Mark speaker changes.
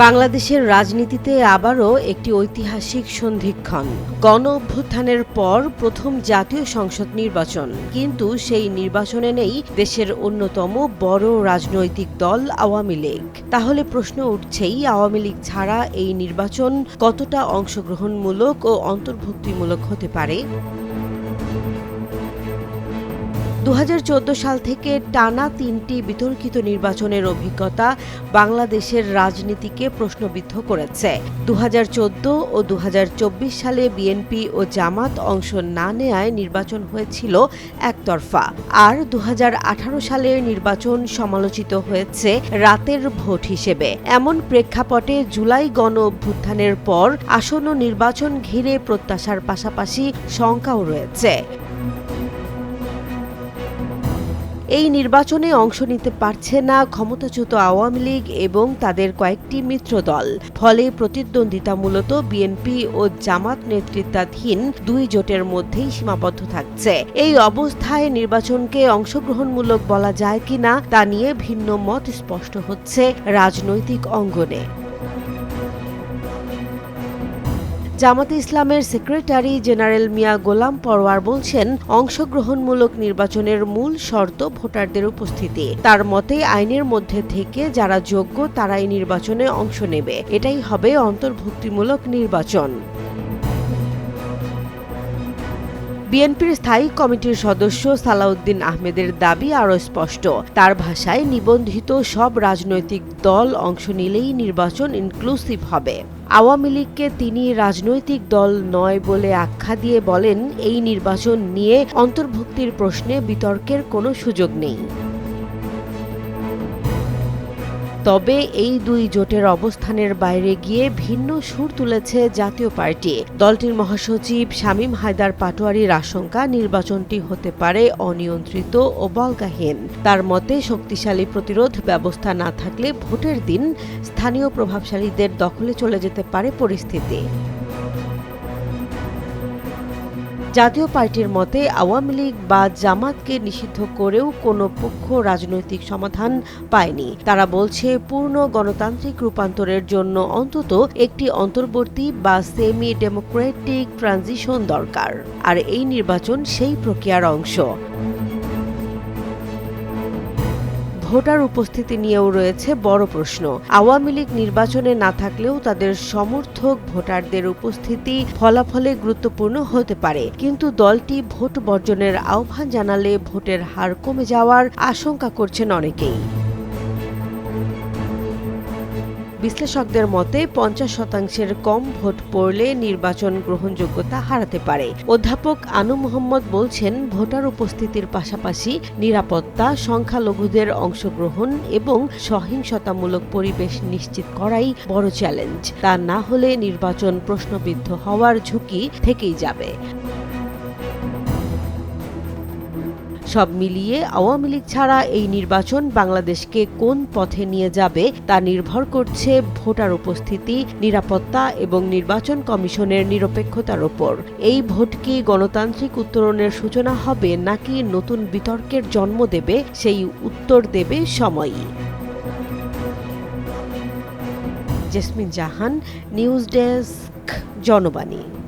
Speaker 1: বাংলাদেশের রাজনীতিতে আবারও একটি ঐতিহাসিক সন্ধিক্ষণ। গণ অভ্যুত্থানের পর প্রথম জাতীয় সংসদ নির্বাচন, কিন্তু সেই নির্বাচনে নেই দেশের অন্যতম বড় রাজনৈতিক দল আওয়ামী লীগ। তাহলে প্রশ্ন উঠছেই, আওয়ামী লীগ ছাড়া এই নির্বাচন কতটা অংশগ্রহণমূলক ও অন্তর্ভুক্তিমূলক হতে পারে? 2014 সাল থেকে টানা 3টি বিতর্কিত নির্বাচনের অভিজ্ঞতা বাংলাদেশের রাজনীতিকে প্রশ্নবিদ্ধ করেছে। 2014 ও 2024 সালে বিএনপি ও জামাত অংশ না নেয়ায় নির্বাচন হয়েছিল একতরফা, আর 2018 সালের নির্বাচন সমালোচিত হয়েছে রাতের ভোট হিসেবে। এমন প্রেক্ষাপটে জুলাই গণ অভ্যুত্থানের পর আসন্ন নির্বাচন ঘিরে প্রত্যাশার পাশাপাশি শঙ্কাও রয়েছে। এই নির্বাচনে অংশ নিতে পারছে না ক্ষমতাচ্যুত আওয়ামী লীগ এবং তাদের কয়েকটি মিত্রদল। ফলে প্রতিদ্বন্দ্বিতা মূলত বিএনপি ও জামাত নেতৃত্বাধীন দুই জোটের মধ্যেই সীমাবদ্ধ থাকছে। এই অবস্থায় নির্বাচনকে অংশগ্রহণমূলক বলা যায় কিনা তা নিয়ে ভিন্ন মত স্পষ্ট হচ্ছে রাজনৈতিক অঙ্গনে। জামাতে ইসলামের সেক্রেটারি জেনারেল মিয়া গোলাম পরোয়ার বলছেন, অংশগ্রহণমূলক নির্বাচনের মূল শর্ত ভোটারদের উপস্থিতি। তার মতে আইনের মধ্যে থেকে যারা যোগ্য তারাই নির্বাচনে অংশ নেবে, এটাই হবে অন্তর্ভুক্তিমূলক নির্বাচন। বিএনপির স্থায়ী কমিটির সদস্য সালাউদ্দিন আহমেদের দাবি আরও স্পষ্ট। তার ভাষায়, নিবন্ধিত সব রাজনৈতিক দল অংশ নিলেই নির্বাচন ইনক্লুসিভ হবে। আওয়ামী লীগকে তিনি রাজনৈতিক দল নয় বলে আখ্যা দিয়ে বলেন, এই নির্বাচন নিয়ে অন্তর্ভুক্তির প্রশ্নে বিতর্কের কোনো সুযোগ নেই। তবে এই দুই জোটের অবস্থানের বাইরে গিয়ে ভিন্ন সুর তুলেছে জাতীয় পার্টি। দলটির মহাসচিব শামীম হায়দার পাটোয়ারীর আশঙ্কা, নির্বাচনটি হতে পারে অনিয়ন্ত্রিত ও বল্গাহীন। তার মতে, শক্তিশালী প্রতিরোধ ব্যবস্থা না থাকলে ভোটের দিন স্থানীয় প্রভাবশালীদের দখলে চলে যেতে পারে পরিস্থিতি। জাতীয় পার্টির মতে, আওয়ামী লীগ বা জামাতকে নিষিদ্ধ করেও কোনো পক্ষ রাজনৈতিক সমাধান পায়নি। তারা বলছে, পূর্ণ গণতান্ত্রিক রূপান্তরের জন্য অন্তত একটি অন্তর্বর্তী বা সেমি ডেমোক্রেটিক ট্রানজিশন দরকার, আর এই নির্বাচন সেই প্রক্রিয়ার অংশ। ভোটার উপস্থিতি নিয়েও রয়েছে বড় প্রশ্ন। আওয়ামী লীগ নির্বাচনে না থাকলেও তাদের সমর্থক ভোটারদের উপস্থিতি ফলাফলে গুরুত্বপূর্ণ হতে পারে, কিন্তু দলটি ভোট বর্জনের আহ্বান জানালে ভোটের হার কমে যাওয়ার আশঙ্কা করছেন অনেকেই। বিশ্লেষকদের মতে 50% কম ভোট পড়লে নির্বাচন গ্রহণযোগ্যতা হারাতে পারে। অধ্যাপক আনু মোহাম্মদ বলছেন, ভোটার উপস্থিতির পাশাপাশি নিরাপত্তা, সংখ্যালঘুদের অংশগ্রহণ এবং সহিংসতামূলক পরিবেশ নিশ্চিত করাই বড় চ্যালেঞ্জ। তা না হলে নির্বাচন প্রশ্নবিদ্ধ হওয়ার ঝুঁকি থেকেই যাবে। সব মিলিয়ে আওয়ামী লীগ ছাড়া এই নির্বাচন বাংলাদেশকে কোন পথে নিয়ে যাবে তা নির্ভর করছে ভোটার উপস্থিতি, নিরাপত্তা এবং নির্বাচন কমিশনের নিরপেক্ষতার উপর। এই ভোট কি গণতান্ত্রিক উত্তরণের সূচনা হবে নাকি নতুন বিতর্কের জন্ম দেবে, সেই উত্তর দেবে সময়ই। জেসমিন জাহান, নিউজ ডেস্ক, জনবাণী।